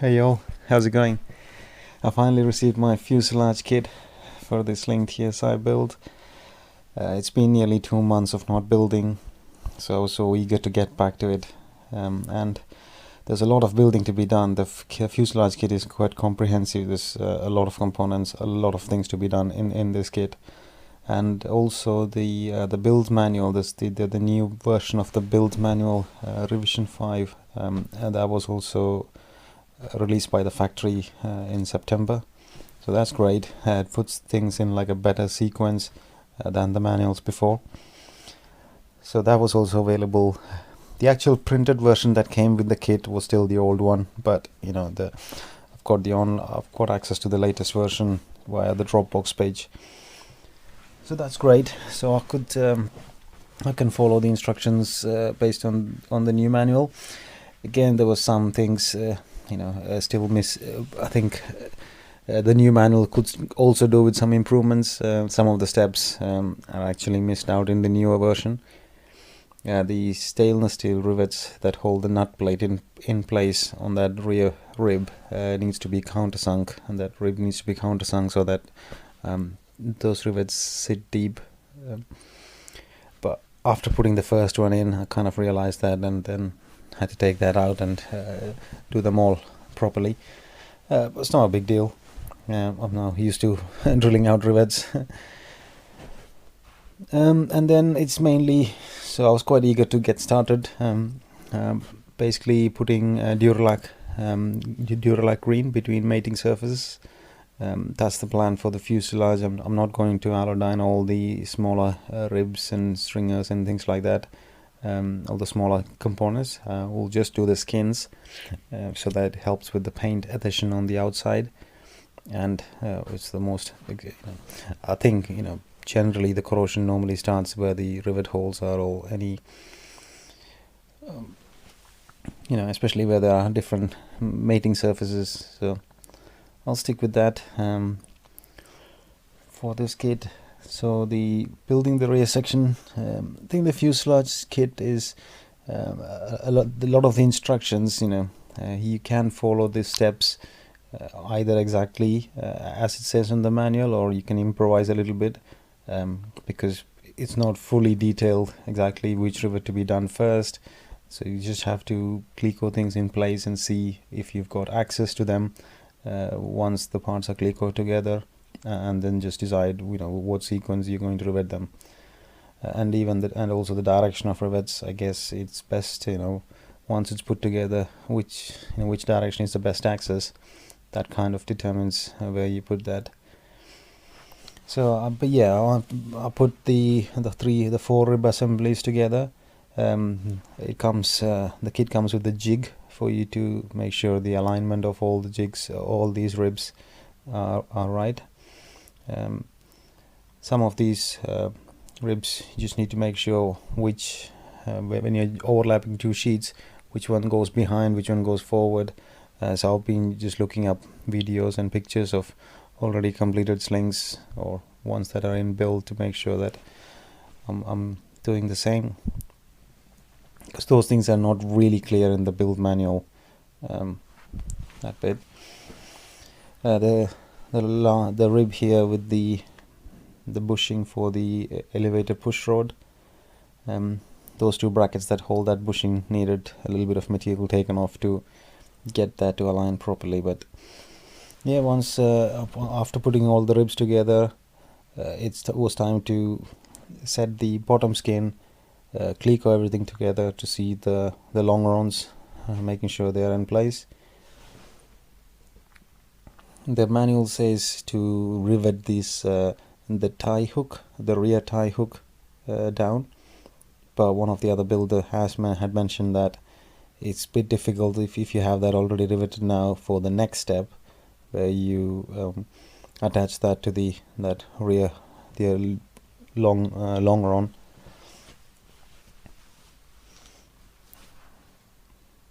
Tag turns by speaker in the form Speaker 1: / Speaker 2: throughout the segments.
Speaker 1: Hey y'all, how's it going? I finally received my fuselage kit for the Sling TSi build. It's been nearly 2 months of not building, so I was so eager to get back to it. And there's a lot of building to be done. The fuselage kit is quite comprehensive. There's a lot of components, a lot of things to be done in this kit. And also the build manual, the new version of the build manual, revision 5, and that was also released by the factory in September, so that's great. It puts things in like a better sequence than the manuals before, so that was also available. The actual printed version that came with the kit was still the old one, but you know, I've got access to the latest version via the Dropbox page, so that's great. So I can follow the instructions based on the new manual. Again, there were some things still miss. I think the new manual could also do with some improvements. Some of the steps are actually missed out in the newer version. The stainless steel rivets that hold the nut plate in place on that rear rib needs to be countersunk, and that rib needs to be countersunk so that those rivets sit deep. But after putting the first one in, I kind of realized that, and then had to take that out and do them all properly. But it's not a big deal. I'm now used to drilling out rivets. And then it's mainly, so I was quite eager to get started. Basically putting Duralac green between mating surfaces. That's the plan for the fuselage. I'm not going to allodyne all the smaller ribs and stringers and things like that. All the smaller components. We'll just do the skins, so that helps with the paint adhesion on the outside, and it's the most, I think, generally the corrosion normally starts where the rivet holes are, or any especially where there are different mating surfaces. So I'll stick with that for this kit. So building the rear section, I think the fuselage kit is a lot of the instructions. You can follow the steps either exactly as it says in the manual, or you can improvise a little bit, because it's not fully detailed exactly which rivet to be done first. So you just have to cleco things in place and see if you've got access to them once the parts are clecoed together. And then just decide what sequence you're going to rivet them, and also the direction of rivets. I guess it's best, once it's put together, which direction is the best axis. That kind of determines where you put that. So but yeah, I put the 4 rib assemblies together. It comes the kit comes with a jig for you to make sure the alignment of all the jigs, all these ribs are right. Some of these ribs, you just need to make sure which, when you're overlapping 2 sheets, which one goes behind, which one goes forward. So I've been just looking up videos and pictures of already completed slings or ones that are in build to make sure that I'm doing the same, because those things are not really clear in the build manual, that bit. The rib here with the bushing for the elevator push rod, those 2 brackets that hold that bushing needed a little bit of material taken off to get that to align properly. But yeah, once after putting all the ribs together, it was time to set the bottom skin, cleco everything together to see the longerons, making sure they are in place. The manual says to rivet this the tie hook, the rear tie hook, down, but one of the other builder had mentioned that it's a bit difficult if you have that already riveted now for the next step, where you attach that to the rear, the longeron.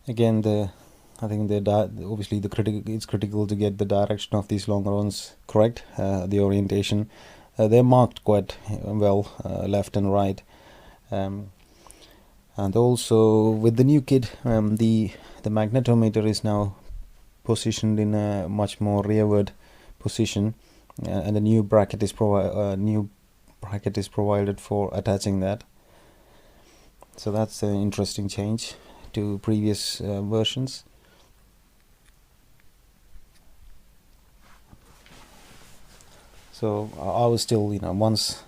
Speaker 1: Again, I think obviously it's critical to get the direction of these longerons correct, the orientation. They're marked quite well, left and right. And also with the new kit, the magnetometer is now positioned in a much more rearward position, and a new bracket is provided for attaching that. So that's an interesting change to previous versions. So I was still, once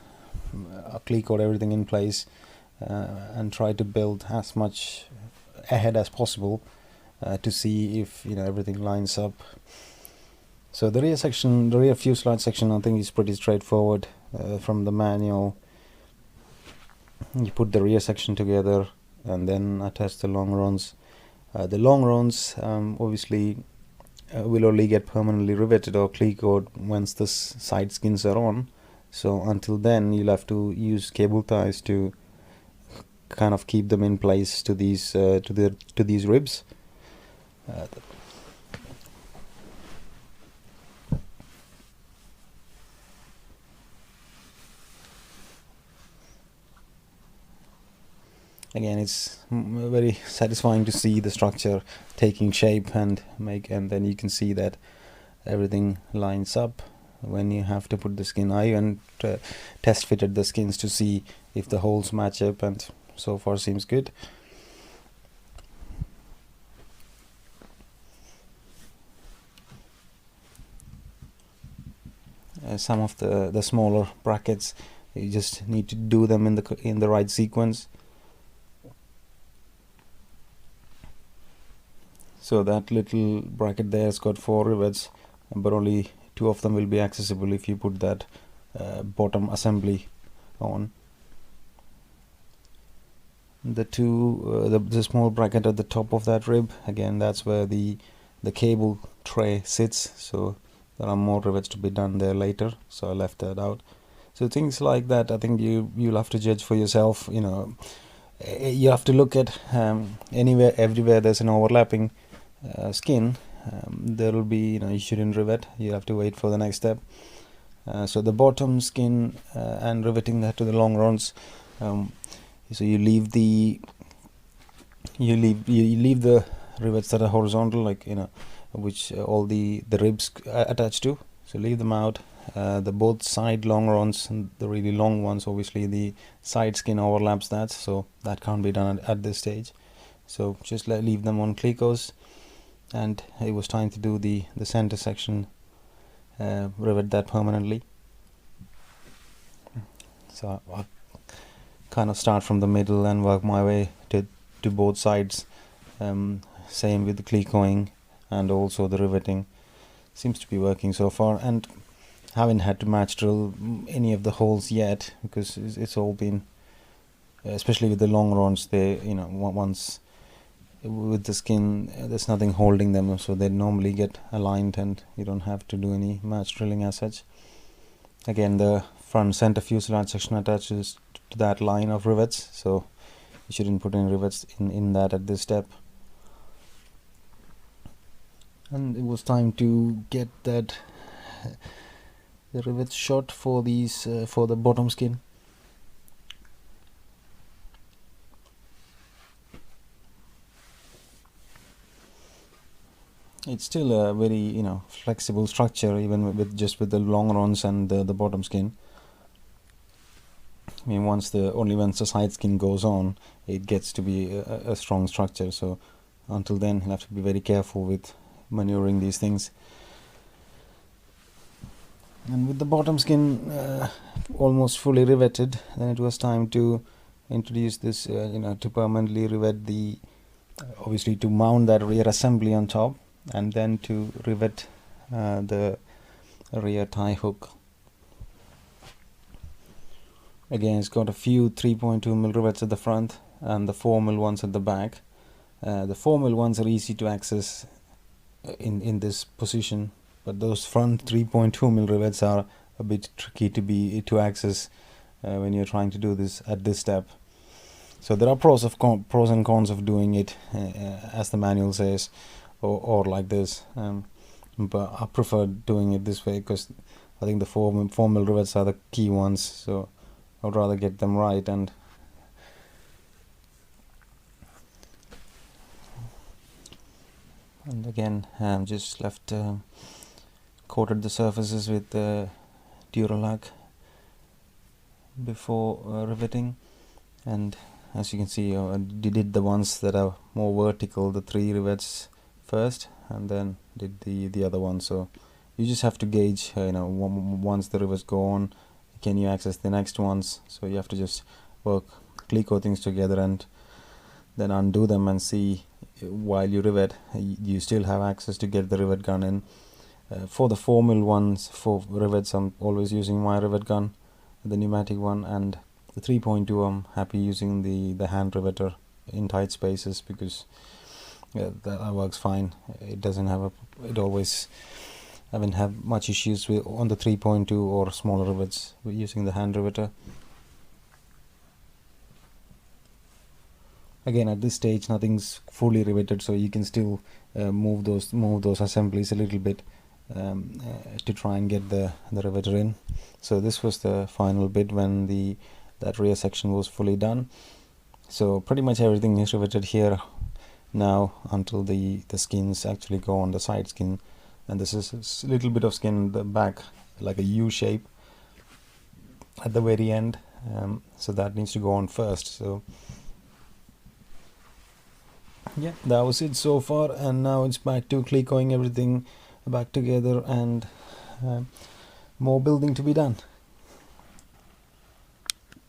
Speaker 1: I got everything in place, and try to build as much ahead as possible to see if everything lines up. So the rear fuselage section, I think is pretty straightforward. From the manual, you put the rear section together and then attach the longerons. The longerons obviously will only get permanently riveted or clecoed once the side skins are on. So until then, you'll have to use cable ties to kind of keep them in place to these ribs. Again, it's very satisfying to see the structure taking shape and then you can see that everything lines up when you have to put the skin. I even test fitted the skins to see if the holes match up, and so far seems good. Some of the smaller brackets, you just need to do them in the right sequence. So that little bracket there has got 4 rivets, but only 2 of them will be accessible if you put that bottom assembly on. The small bracket at the top of that rib, again, that's where the cable tray sits, so there are more rivets to be done there later, so I left that out. So things like that, I think you'll have to judge for yourself. You have to look at everywhere there's an overlapping skin, there will be, you shouldn't rivet. You have to wait for the next step. So the bottom skin and riveting that to the longerons, so you leave the rivets that are horizontal, like which all the ribs attached to, so leave them out. The both side longerons, and the really long ones, obviously the side skin overlaps that, so that can't be done at this stage, so just leave them on clecos. And it was time to do the center section, rivet that permanently. So I kind of start from the middle and work my way to both sides. Same with the clecoing and also the riveting. Seems to be working so far, and haven't had to match drill any of the holes yet, because it's all been, especially with the longerons, they once with the skin there's nothing holding them, so they normally get aligned and you don't have to do any match drilling as such. Again, the front center fuselage section attaches to that line of rivets, so you shouldn't put any rivets in that at this step. And it was time to get that the rivets shot for these for the bottom skin. It's still a very flexible structure, even with the longerons and the bottom skin. I mean, once the side skin goes on, it gets to be a strong structure. So until then, you'll have to be very careful with maneuvering these things. And with the bottom skin almost fully riveted, then it was time to introduce this, to permanently rivet obviously to mount that rear assembly on top, and then to rivet the rear tie hook. Again, it's got a few 3.2mm rivets at the front and the 4mm ones at the back. The 4mm ones are easy to access in this position, but those front 3.2mm rivets are a bit tricky to access when you're trying to do this at this step. So there are pros and cons of doing it as the manual says, or like this, but I prefer doing it this way because I think the 4mm rivets are the key ones, so I would rather get them right. And And again, just left coated the surfaces with Duralac before riveting, and as you can see, I did the ones that are more vertical, the 3 rivets first, and then did the other one. So you just have to gauge, once the rivets go on, can you access the next ones. So you have to just work Cleco things together and then undo them and see while you rivet you still have access to get the rivet gun in. For the 4mm ones, for rivets, I'm always using my rivet gun, the pneumatic one, and the 3.2 I'm happy using the hand riveter in tight spaces, because that works fine. It doesn't have I haven't had much issues with on the 3.2 or smaller rivets with using the hand riveter. Again, at this stage nothing's fully riveted, so you can still move those assemblies a little bit to try and get the riveter in. So this was the final bit when that rear section was fully done. So pretty much everything is riveted here now until the skins actually go on the side skin, and this is a little bit of skin in the back, like a U shape at the very end, so that needs to go on first. So yeah, that was it so far, and now it's back to Clecoing everything back together and more building to be done.